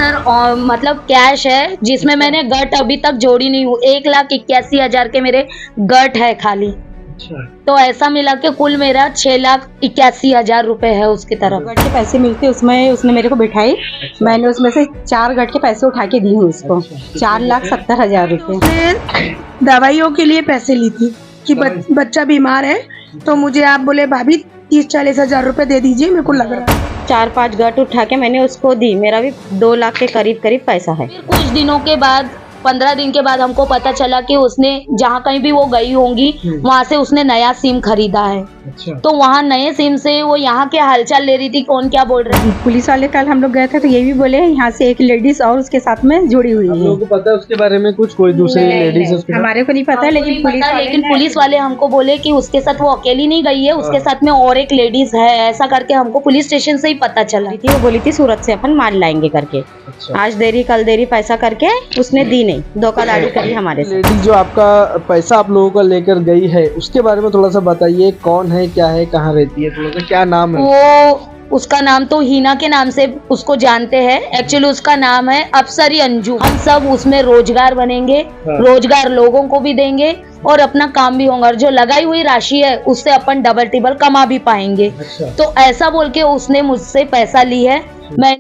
Sir मतलब cash है जिसमें मैंने गट अभी तक जोड़ी नहीं हूँ। 1,81,000 के मेरे गट है खाली। अच्छा। तो ऐसा मिला के कुल मेरा 6,81,000 रुपए है उसकी तरफ। गट के पैसे मिलते उसमें उसने मेरे को बिठाई। अच्छा। मैंने उसमें से 4 गट के पैसे उठा के दी हूँ उसको। अच्छा। 4,70,000 रुपए। मैं दवाइयों के लिए पैसे ली थी कि बच्चा बीमार है, तो मुझे आप बोले भाभी 30-40 हजार रुपए दे दीजिए, मेरे को लग रहा है। 4-5 गट उठा के मैंने उसको दी। मेरा भी 2 लाख के करीब करीब पैसा है। फिर कुछ दिनों के बाद 15 दिन के बाद हमको पता चला कि उसने जहाँ कहीं भी वो गई होंगी वहाँ से उसने नया सिम खरीदा है। अच्छा। तो वहाँ नए सिम से वो यहाँ के हालचाल ले रही थी, कौन क्या बोल रहे हैं। पुलिस वाले कल हम लोग गए थे तो ये भी बोले यहाँ से एक लेडीज और उसके साथ में जुड़ी हुई आप है। लोगों को पता है उसके बारे में कुछ, कोई दूसरी लेडीज उसके साथ? हमारे को नहीं पता, लेकिन पुलिस वाले हमको बोले कि उसके साथ वो अकेली नहीं गई है, उसके साथ में और एक लेडीज है, ऐसा करके हमको पुलिस स्टेशन से ही पता चला। वो बोली थी सूरत से अपन माल लाएंगे करके। अच्छा। आज देरी कल देरी पैसा करके उसने दी नहीं, धोखाधड़ी करी हमारे से। लेडीज जो आपका पैसा आप लोगों का लेकर गई है उसके बारे में थोड़ा सा बताइए, कौन है, क्या है, कहाँ रहती है, थोड़ा सा क्या नाम है? वो उसका नाम तो हीना के नाम से उसको जानते हैं। एक्चुअली उसका नाम है अफसरी अंजू। हम सब उसमें रोजगार बनेंगे, हाँ। रोजगार लोगों को भी देंगे और अपना काम भी होगा। और जो लगाई हुई राशि है उससे अपन डबल टिबल कमा भी पाएंगे। अच्छा। तो ऐसा बोल के उसने मुझसे पैसा ली है। मैं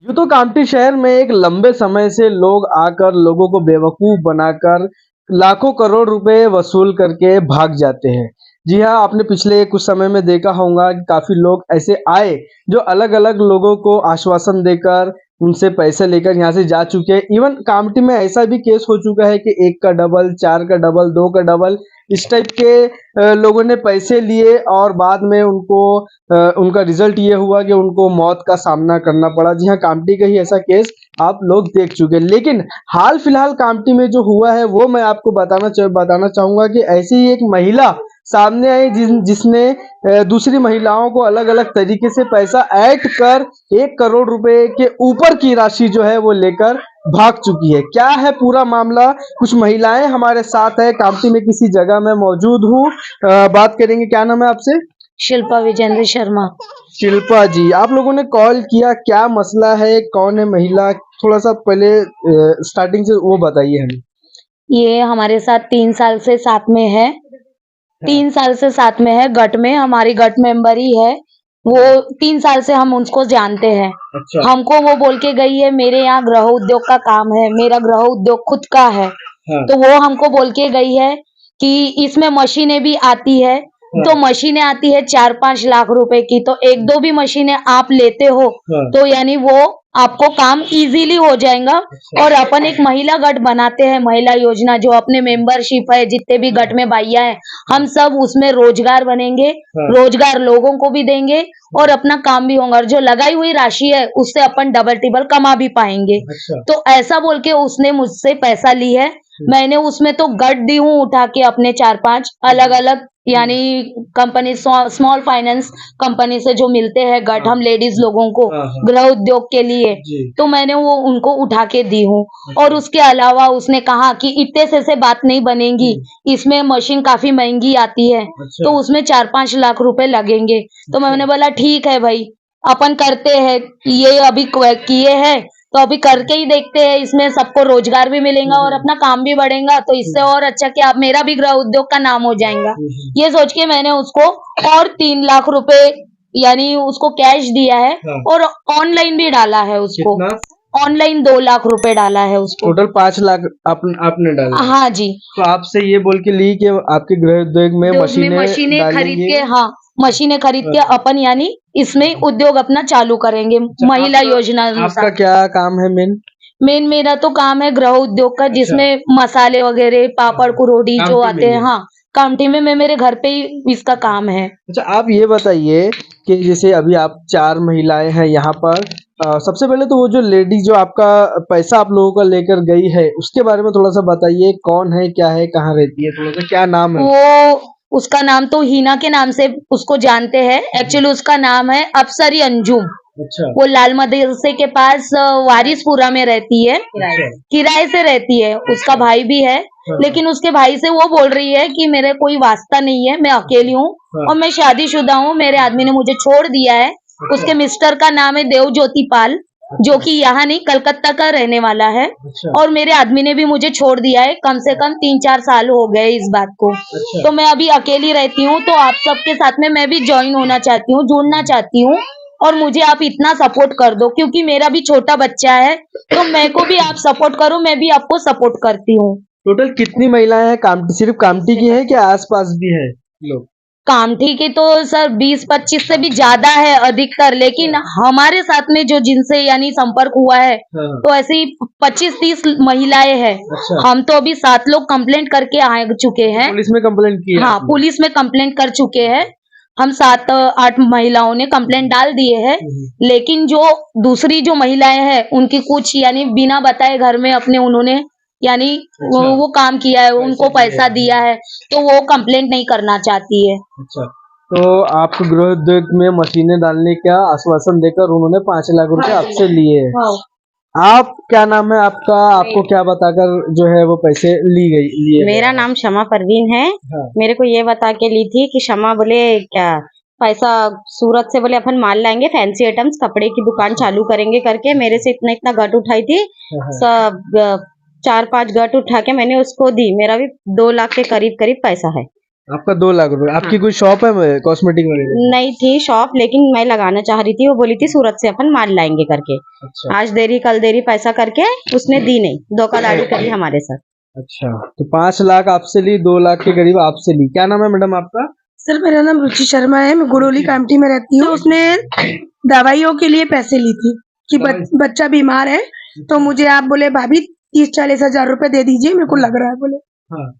यूँ तो कामठी शहर में एक लंबे समय से लोग आकर लोगों को बेवकूफ बनाकर लाखों करोड़ रुपए वसूल करके भाग जाते हैं। जी हाँ, आपने पिछले कुछ समय में देखा होगा कि काफी लोग ऐसे आए जो अलग अलग लोगों को आश्वासन देकर उनसे पैसे लेकर यहाँ से जा चुके हैं। इवन कामठी में ऐसा भी केस हो चुका है कि 1 का डबल, 4 का डबल, 2 का डबल, इस टाइप के लोगों ने पैसे लिए और बाद में उनको उनका रिजल्ट ये हुआ कि उनको मौत का सामना करना पड़ा। जी हाँ, कामठी का ही ऐसा केस आप लोग देख चुके हैं। लेकिन हाल फिलहाल कामठी में जो हुआ है वो मैं आपको बताना चाहूंगा कि ऐसी ही एक महिला सामने आई जिसने दूसरी महिलाओं को अलग अलग तरीके से पैसा ऐड कर 1 करोड़ रुपए के ऊपर की राशि जो है वो लेकर भाग चुकी है। क्या है पूरा मामला, कुछ महिलाएं हमारे साथ है, कामठी में किसी जगह में मौजूद हूँ, बात करेंगे। क्या नाम है आपसे? शिल्पा विजेंद्र शर्मा। शिल्पा जी, आप लोगों ने कॉल किया, क्या मसला है, कौन है महिला, थोड़ा सा पहले स्टार्टिंग से वो बताइए हमें। ये हमारे साथ 3 साल से साथ में है। 3 साल से साथ में है, गट में हमारी गट मेंबर ही है वो। 3 साल से हम उसको जानते हैं। अच्छा। हमको वो बोल के गई है मेरे यहाँ गृह उद्योग का काम है, मेरा गृह उद्योग खुद का है। हाँ। तो वो हमको बोल के गई है कि इसमें मशीनें भी आती है। तो मशीनें आती है 4-5 लाख रुपए की, तो 1-2 भी मशीनें आप लेते हो तो यानी वो आपको काम इजीली हो जाएगा। और अपन एक महिला गट बनाते हैं, महिला योजना, जो अपने मेंबरशिप है, जितने भी गट में भाइयां हैं, हम सब उसमें रोजगार बनेंगे, रोजगार लोगों को भी देंगे और अपना काम भी होगा। और जो लगाई हुई राशि है उससे अपन डबल टिबल कमा भी पाएंगे। तो ऐसा बोल के उसने मुझसे पैसा ली है। मैंने उसमें तो गट दी हूँ उठा के अपने 4-5 अलग अलग, यानी कंपनी, स्मॉल फाइनेंस कंपनी से जो मिलते हैं गट हम लेडीज लोगों को गृह उद्योग के लिए, तो मैंने वो उनको उठा के दी हूँ। और उसके अलावा उसने कहा कि इतने से बात नहीं बनेगी, इसमें मशीन काफी महंगी आती है, तो उसमें 4-5 लाख रुपए लगेंगे। तो मैंने बोला ठीक है भाई, अपन करते हैं, ये अभी किए हैं तो अभी करके ही देखते हैं, इसमें सबको रोजगार भी मिलेगा और अपना काम भी बढ़ेगा। तो इससे और अच्छा कि आप मेरा भी गृह उद्योग का नाम हो जाएगा। ये सोच के मैंने उसको और 3 लाख रुपए यानी उसको कैश दिया है और ऑनलाइन भी डाला है उसको। ऑनलाइन 2 लाख रुपए डाला है उसको। टोटल 5 लाख आपने डाला? हाँ जी। तो आपसे ये बोल के ली कि आपके गृह उद्योग में मशीनें खरीद के, हाँ मशीनें खरीद के अपन यानी इसमें उद्योग अपना चालू करेंगे। महिला योजना आपका क्या काम है मेन? मेरा तो काम है गृह उद्योग का, जिसमें मसाले वगैरह, पापड़ कुरोड़ी जो आते हैं, हाँ कामठी में मैं मेरे घर पे ही इसका काम है। अच्छा, आप ये बताइए कि जैसे अभी आप 4 महिलाएं हैं यहाँ पर, सबसे पहले तो वो जो लेडी जो आपका पैसा आप लोगों का लेकर गई है उसके बारे में थोड़ा सा बताइए, कौन है, क्या है, कहाँ रहती है, थोड़ा सा क्या नाम है? वो उसका नाम तो हीना के नाम से उसको जानते हैं। एक्चुअली उसका नाम है अफसरी अंजुम। अच्छा। वो लाल मदरसे के पास वारिसपुरा में रहती है, किराए से रहती है। उसका भाई भी है, लेकिन उसके भाई से वो बोल रही है कि मेरे कोई वास्ता नहीं है, मैं अकेली हूँ और मैं शादीशुदा हूँ, मेरे आदमी ने मुझे छोड़ दिया है उसके मिस्टर का नाम है देव ज्योति पाल, जो कि यहाँ नहीं कलकत्ता का रहने वाला है। अच्छा और मेरे आदमी ने भी मुझे छोड़ दिया है, कम से कम 3-4 साल हो गए इस बात को। अच्छा तो मैं अभी अकेली रहती हूँ, तो आप सबके साथ में मैं भी ज्वाइन होना चाहती हूँ, जुड़ना चाहती हूँ, और मुझे आप इतना सपोर्ट कर दो, क्योंकि मेरा भी छोटा बच्चा है, तो मेरे को भी आप सपोर्ट करो, मैं भी आपको सपोर्ट करती हूँ। टोटल कितनी महिलाएं हैं? कामटी सिर्फ कामटी की है क्या आसपास भी है लोग? कामठी के तो सर 20-25 से भी ज्यादा है अधिकतर, लेकिन हमारे साथ में जो जिनसे यानी संपर्क हुआ है, हाँ तो ऐसे ही 25-30 महिलाएं हैं। अच्छा हम तो अभी 7 लोग कंप्लेंट करके आ चुके हैं। पुलिस में कंप्लेंट की है हाँ, आपने? पुलिस में कंप्लेंट कर चुके हैं। हम 7-8 महिलाओं ने कंप्लेंट डाल दिए हैं, लेकिन जो दूसरी जो महिलाएं हैं, उनकी कुछ यानी बिना बताए घर में अपने उन्होंने यानी अच्छा। वो काम किया है, उनको पैसा दिया दिया है, तो वो कंप्लेंट नहीं करना चाहती है। अच्छा तो आपको गृह उद्योग में मशीनें डालने का आश्वासन देकर उन्होंने 5 लाख रुपए आपसे लिए हैं। हाँ। आप क्या नाम है आपका? आपको क्या बताकर जो है वो पैसे लिए मेरा गए? नाम क्षमा परवीन है। हाँ। मेरे को ये बता के ली थी कि क्षमा बोले क्या पैसा सूरत से बोले अपन माल लाएंगे, फैंसी आइटम्स कपड़े की दुकान चालू करेंगे करके मेरे से इतना गट उठाई थी। हाँ। सब 4-5 गट उठा के मैंने उसको दी। मेरा भी 2 लाख के करीब पैसा है। आपका 2 लाख रुपए। आपकी कोई शॉप है कॉस्मेटिक वगैरह? नहीं थी शॉप, लेकिन मैं लगाना चाह रही थी। वो बोली थी सूरत से अपन माल लाएंगे करके। अच्छा आज देरी कल देरी पैसा करके उसने दी नहीं, धोखाधड़ी करी हमारे साथ। अच्छा तो 5 लाख आपसे ली, 2 लाख के करीब आपसे ली। क्या नाम है मैडम आपका? सर मेरा नाम रुचि शर्मा है, मैं गुड़ोली कामटी में रहती हूँ। उसने दवाइयों के लिए पैसे ली थी कि बच्चा बीमार है, तो मुझे आप बोले भाभी 30-40 हजार रुपए दे दीजिए, मेरे को लग रहा है बोले। हाँ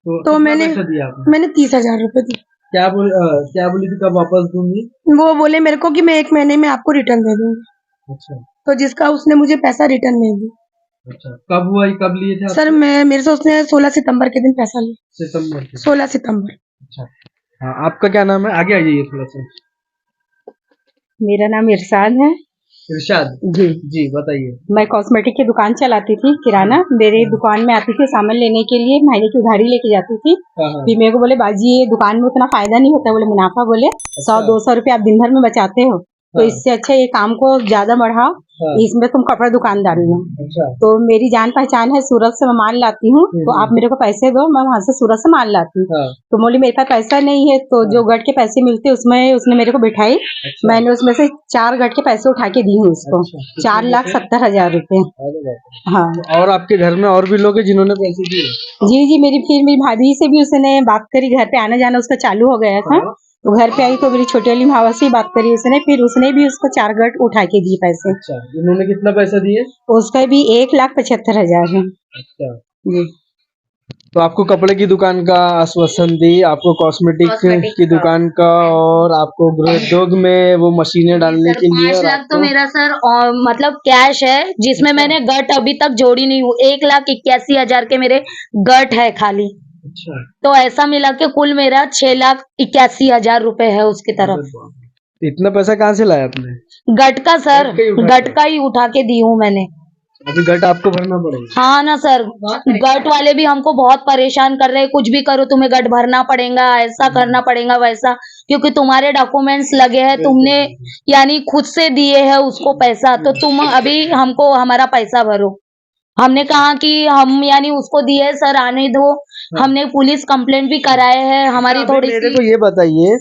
तो कितना मैंने पैसा दिया आपने? मैंने 30,000 रुपए दी। क्या बोली थी कब वापस दूंगी? वो बोले मेरे को कि मैं 1 महीने में आपको रिटर्न दे दूंगी, अच्छा तो जिसका उसने मुझे पैसा रिटर्न नहीं दी। अच्छा कब हुआ ये? कब लिए थे सर आपसे? मेरे से उसने 16 सितंबर के दिन पैसा लिया। सितंबर के। 16 सितंबर। अच्छा हाँ आपका क्या नाम है? आगे आइए थोड़ा सा। मेरा नाम इरशाद है इरशाद जी। जी बताइए। मैं कॉस्मेटिक की दुकान चलाती थी, किराना। मेरी दुकान में आती थी सामान लेने के लिए, महीने की उधारी लेके जाती थी। हाँ। फिर मेरे को बोले बाजी ये दुकान में उतना फायदा नहीं होता, बोले मुनाफा बोले 100-200 रुपये आप दिन भर में बचाते हो, तो हाँ। इससे अच्छा ये काम को ज्यादा बढ़ाओ, हाँ। इसमें तुम कपड़ा दुकान डाल लो। अच्छा तो मेरी जान पहचान है, सूरत से मैं माल लाती हूँ, तो आप मेरे को पैसे दो, मैं वहाँ से सूरत से माल लाती हूँ। हाँ। तो बोली मेरे पास पैसा नहीं है, तो जो गट के पैसे मिलते उसमें उसने मेरे को बिठाई। अच्छा। मैंने उसमें से 4 गट के पैसे उठा के दी हूँ उसको। अच्छा। 4,70,000 रुपए। अरे बाप रे। हाँ और आपके घर में और भी लोग हैं जिन्होंने पैसे दिए? जी, मेरी भाभी से भी उसने बात करी, घर पे आना जाना उसका चालू हो गया था। हाँ। तो घर पे आई तो मेरी छोटी वाली भावा से ही बात करी उसने, फिर उसने भी उसको 4 गट उठा के दिए पैसे। अच्छा उन्होंने कितना पैसा दिए? उसका भी 1,75,000 है अच्छा जी। तो आपको कपड़े की दुकान का आश्वासन दी, आपको कॉस्मेटिक की दुकान का, और आपको गृह उद्योग में वो मशीनें डालने के लिए। 5 लाख तो मेरा सर मतलब कैश है, जिसमें मैंने गट अभी तक जोड़ी नहीं हूँ। 1,81,000 के मेरे गट है खाली। अच्छा तो ऐसा मिला के कुल मेरा 6,81,000 रुपए है उसकी तरफ। इतना पैसा कहाँ से लाया आपने? गट का सर, गट का ही उठा गट का ही उठा के दी हूँ मैंने। अभी गट आपको भरना पड़ेगा। हाँ ना सर, गट वाले भी हमको बहुत परेशान कर रहे हैं, कुछ भी करो तुम्हें गट भरना पड़ेगा, ऐसा करना पड़ेगा वैसा, क्योंकि तुम्हारे डॉक्यूमेंट्स लगे हैं, तुमने यानी खुद से दिए है उसको पैसा, तो तुम अभी हमको हमारा पैसा भरो। हमने कहा कि हम यानी उसको दिए सर आने दो। हमने पुलिस कंप्लेंट भी कराए हैं, हमारी अभी थोड़ी मेरे सी। को ये बताइए,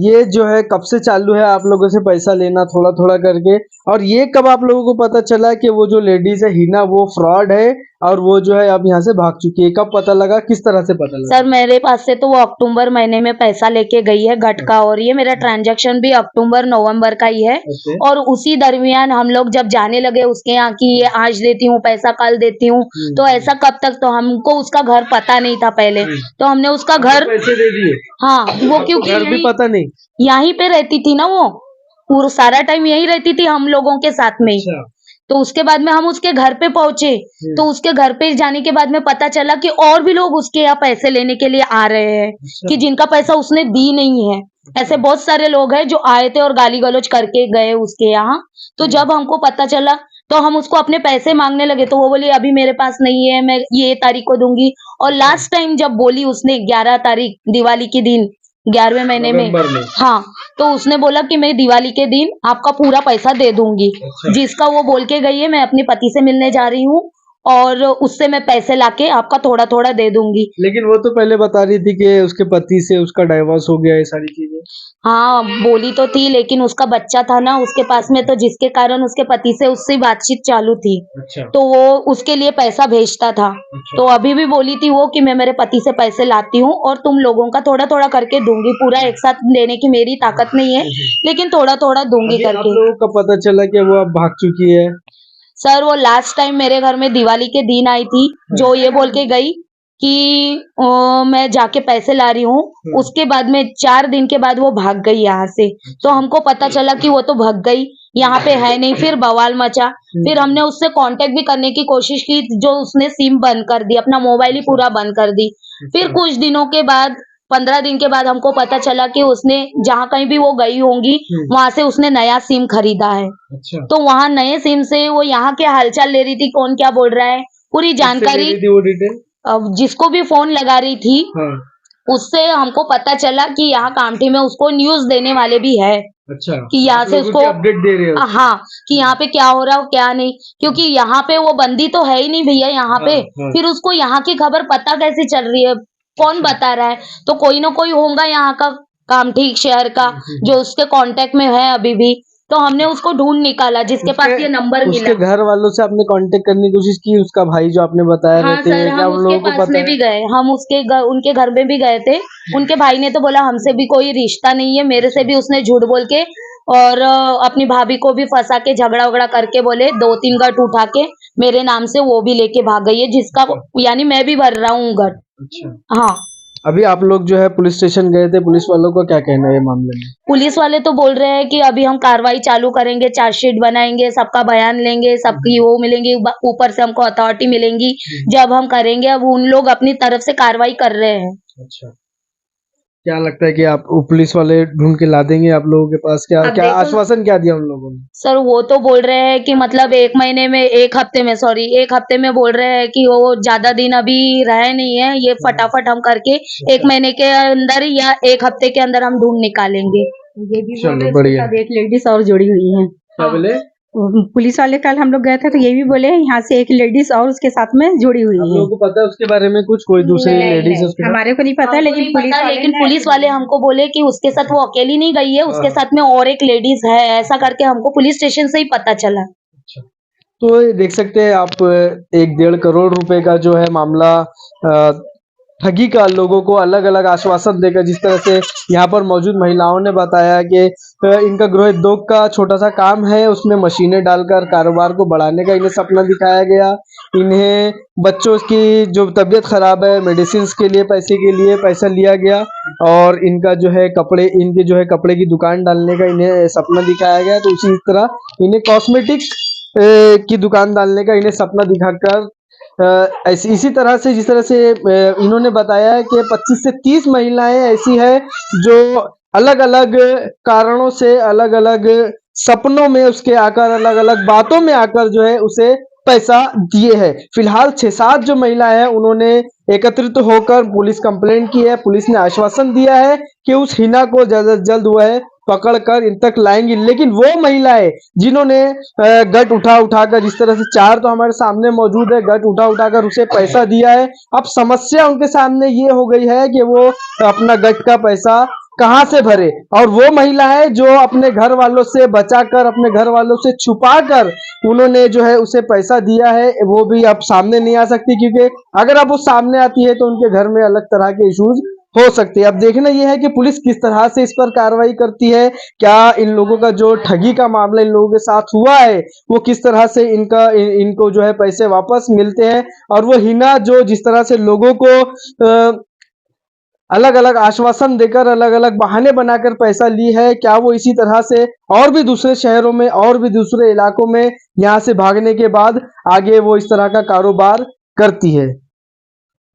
ये जो है कब से चालू है आप लोगों से पैसा लेना थोड़ा थोड़ा करके, और ये कब आप लोगों को पता चला कि वो जो लेडीज है हिना वो फ्रॉड है और वो जो है अब यहाँ से भाग चुकी है? कब पता लगा, किस तरह से पता लगा? सर मेरे पास से तो वो अक्टूबर महीने में पैसा लेके गई है गट का, और ये मेरा ट्रांजैक्शन भी अक्टूबर-नवंबर का ही है। ऐसे? और उसी दरमियान हम लोग जब जाने लगे उसके यहाँ कि ये आज देती हूँ पैसा कल देती हूँ, तो ऐसा कब तक, तो हमको उसका घर पता नहीं था पहले, तो हमने उसका घर, पैसे दे दिए? हाँ वो आपको क्योंकि घर भी पता नहीं? यहीं पे रहती थी ना, वो पूरा सारा टाइम यहीं रहती थी हम लोगों के साथ में। अच्छा तो उसके बाद में हम उसके घर पे पहुंचे, तो उसके घर पे जाने के बाद में पता चला कि और भी लोग उसके यहाँ पैसे लेने के लिए आ रहे हैं, अच्छा। कि जिनका पैसा उसने दी नहीं है। ऐसे बहुत सारे लोग हैं जो आए थे और गाली गलौज करके गए उसके यहाँ। तो जब हमको पता चला तो हम उसको अपने पैसे मांगने लगे, तो वो बोली अभी मेरे पास नहीं है, मैं ये तारीख को दूंगी। और लास्ट टाइम जब बोली उसने 11 तारीख दिवाली के दिन 11वें महीने में। नवंबर में। हाँ, तो उसने बोला कि मैं दिवाली के दिन आपका पूरा पैसा दे दूंगी। अच्छा। जिसका वो बोल के गई है मैं अपने पति से मिलने जा रही हूँ और उससे मैं पैसे लाके आपका थोड़ा थोड़ा दे दूंगी। लेकिन वो तो पहले बता रही थी कि उसके पति से उसका डाइवोर्स हो गया, ये सारी चीजें। हाँ, बोली तो थी लेकिन उसका बच्चा था ना उसके पास में, तो जिसके कारण उसके पति से उससे बातचीत चालू थी। अच्छा। तो वो उसके लिए पैसा भेजता था। अच्छा। तो अभी भी बोली थी वो कि मैं मेरे पति से पैसे लाती हूँ और तुम लोगों का थोड़ा थोड़ा करके दूंगी, पूरा एक साथ देने की मेरी ताकत नहीं है, लेकिन थोड़ा थोड़ा दूंगी अभी आप करके। लोगों को पता चला कि वो अब भाग चुकी है। सर वो लास्ट टाइम मेरे घर में दिवाली के दिन आई थी, जो ये बोल के गई कि मैं जाके पैसे ला रही हूँ। उसके बाद में 4 दिन के बाद वो भाग गई यहाँ से। तो हमको पता चला कि वो तो भाग गई, यहाँ पे है नहीं। फिर बवाल मचा। फिर हमने उससे कांटेक्ट भी करने की कोशिश की, जो उसने सिम बंद कर दी, अपना मोबाइल ही पूरा बंद कर दी। फिर कुछ दिनों के बाद 15 दिन के बाद हमको पता चला कि उसने जहाँ कहीं भी वो गई होंगी वहां से उसने नया सिम खरीदा है। अच्छा। तो वहां नए सिम से वो यहाँ के हालचाल ले रही थी, कौन क्या बोल रहा है पूरी जानकारी। किससे ले रही थी वो डिटेल? अब जिसको भी फोन लगा रही थी हाँ। उससे हमको पता चला कि यहाँ कामठी में उसको न्यूज देने वाले भी है अच्छा। कि यहाँ से उसको अपडेट दे रहे हो? हाँ, कि यहाँ पे क्या हो रहा है क्या नहीं, क्योंकि यहाँ पे वो बंदी तो है ही नहीं भैया यहाँ पे। हाँ। फिर उसको यहाँ की खबर पता कैसे चल रही है, कौन बता रहा है? तो कोई ना कोई होगा यहाँ का कामठी शहर का जो उसके कांटेक्ट में है अभी भी। तो हमने उसको ढूंढ निकाला, जिसके पास ये नंबर मिला। उसके घर वालों से आपने कांटेक्ट करने की कोशिश की? उसका भाई जो आपने बताया हाँ रहते सर, हैं, क्या हम उन उसके लोगों को पास पता में है? भी गए, हम उनके घर में भी गए थे। उनके भाई ने तो बोला हमसे भी कोई रिश्ता नहीं है, मेरे से भी उसने झूठ बोल के और अपनी भाभी को भी फंसा के झगड़ा वगड़ा करके बोले 2-3 गट उठा के मेरे नाम से वो भी लेके भाग गई है, जिसका यानी मैं भी भर रहा हूँ गट। अच्छा। हाँ, अभी आप लोग जो है पुलिस स्टेशन गए थे, पुलिस वालों का क्या कहना है ये मामले में? पुलिस वाले तो बोल रहे हैं कि अभी हम कार्रवाई चालू करेंगे, चार्जशीट बनाएंगे, सबका बयान लेंगे, सबकी वो मिलेंगी, ऊपर से हमको अथॉरिटी मिलेंगी, जब हम करेंगे। अब उन लोग अपनी तरफ से कार्रवाई कर रहे हैं। अच्छा। क्या लगता है कि आप पुलिस वाले ढूंढ के ला देंगे आप लोगों के पास? क्या अब क्या देखो आश्वासन क्या दिया उन लोगों ने? सर, वो तो बोल रहे हैं कि मतलब 1 हफ्ते में बोल रहे हैं कि वो ज्यादा दिन अभी रहे नहीं है, ये फटाफट हम करके 1 महीने के अंदर या 1 हफ्ते के अंदर हम ढूंढ निकालेंगे। ये भी चलो, बोले बढ़िया। उसके साथ एक लेडीज और जुड़ी हुई है। क्या बोले? पुलिस वाले कल हम लोग गए थे तो ये भी बोले यहाँ से एक लेडीज और उसके साथ में जुड़ी हुई आप है। लोगों को पता है उसके बारे में कुछ? कोई दूसरी नहीं, लेडीज है नहीं, उसके साथ? हमारे को नहीं पता, हमको लेकिन नहीं पुलिस पता, वाले लेकिन ने पुलिस वाले हमको बोले कि उसके साथ वो अकेली नहीं गई है, उसके साथ में और एक लेडीज है, ऐसा करके हमको पुलिस स्टेशन से ही पता चला। तो ये देख सकते हैं आप 1-1.5 करोड़ रुपए का जो है मामला ठगी का, लोगों को अलग अलग आश्वासन देकर, जिस तरह से यहाँ पर मौजूद महिलाओं ने बताया कि इनका गृह उद्योग का छोटा सा काम है, उसमें मशीनें डालकर कारोबार को बढ़ाने का इन्हें सपना दिखाया गया। इन्हें बच्चों की जो तबीयत खराब है, मेडिसिन के लिए पैसा लिया गया और इनका जो है कपड़े की दुकान डालने का इन्हें सपना दिखाया गया। तो उसी तरह इन्हें कॉस्मेटिक की दुकान डालने का इन्हें सपना दिखाकर इसी तरह से, जिस तरह से इन्होंने बताया है कि 25 से 30 महिलाएं ऐसी है जो अलग अलग कारणों से, अलग अलग सपनों में उसके आकर, अलग अलग बातों में आकर जो है उसे पैसा दिए हैं। फिलहाल 6-7 जो महिला है उन्होंने एकत्रित होकर पुलिस कंप्लेंट की है। पुलिस ने आश्वासन दिया है कि उस हिना को जल्द से जल्द वह पकड़कर इन तक लाएंगी। लेकिन वो महिलाएं जिन्होंने गट उठाकर, जिस तरह से 4 तो हमारे सामने मौजूद है, गट उठाकर उसे पैसा दिया है, अब समस्या उनके सामने ये हो गई है कि वो अपना गट का पैसा कहां से भरे। और वो महिला है जो अपने घर वालों से बचाकर, अपने घर वालों से छुपाकर उन्होंने जो है उसे पैसा दिया है, वो भी अब सामने नहीं आ सकती, क्योंकि अगर अब वो सामने आती है तो उनके घर में अलग तरह के इश्यूज हो सकते हैं। अब देखना यह है कि पुलिस किस तरह से इस पर कार्रवाई करती है। क्या इन लोगों का जो ठगी का मामला इन लोगों के साथ हुआ है वो किस तरह से इनको जो है पैसे वापस मिलते हैं, और वो हिना जो जिस तरह से लोगों को अलग अलग आश्वासन देकर, अलग अलग बहाने बनाकर पैसा ली है, क्या वो इसी तरह से और भी दूसरे शहरों में और भी दूसरे इलाकों में यहाँ से भागने के बाद आगे वो इस तरह का कारोबार करती है?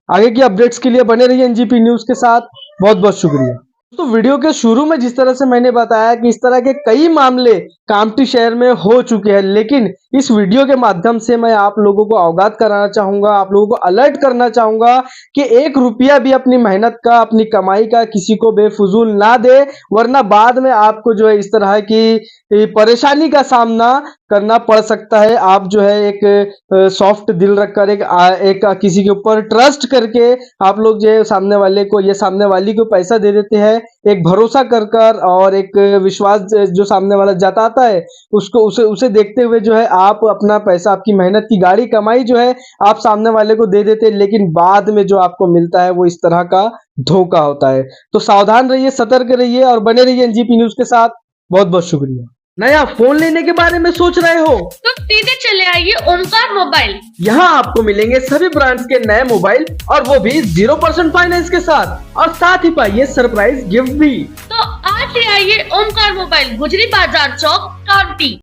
आगे की अपडेट्स के लिए बने रहिए एनजीपी न्यूज के साथ। बहुत बहुत शुक्रिया। तो वीडियो के शुरू में जिस तरह से मैंने बताया कि इस तरह के कई मामले कामठी शहर में हो चुके हैं, लेकिन इस वीडियो के माध्यम से मैं आप लोगों को अवगत कराना चाहूंगा, आप लोगों को अलर्ट करना चाहूंगा कि 1 रुपया भी अपनी मेहनत का, अपनी कमाई का किसी को बेफजूल ना दे, वरना बाद में आपको जो है इस तरह की परेशानी का सामना करना पड़ सकता है। आप जो है एक सॉफ्ट दिल रखकर एक किसी के ऊपर ट्रस्ट करके आप लोग जो है सामने वाले को या सामने वाली को पैसा दे देते हैं, एक भरोसा कर और एक विश्वास जो सामने वाला जताता है उसको उसे देखते हुए जो है आप अपना पैसा, आपकी मेहनत की गाड़ी कमाई जो है आप सामने वाले को दे देते हैं, लेकिन बाद में जो आपको मिलता है वो इस तरह का धोखा होता है। तो सावधान रहिए, सतर्क रहिए और बने रहिए एनजीपी न्यूज के साथ। बहुत बहुत शुक्रिया। नया फोन लेने के बारे में सोच रहे हो तो सीधे चले आइए ओमकार मोबाइल। यहाँ आपको मिलेंगे सभी ब्रांड्स के नए मोबाइल और वो भी 0% फाइनेंस के साथ, और साथ ही पाइए सरप्राइज गिफ्ट भी। तो आज ही आइए ओमकार मोबाइल, गुजरी बाजार चौक, कामठी।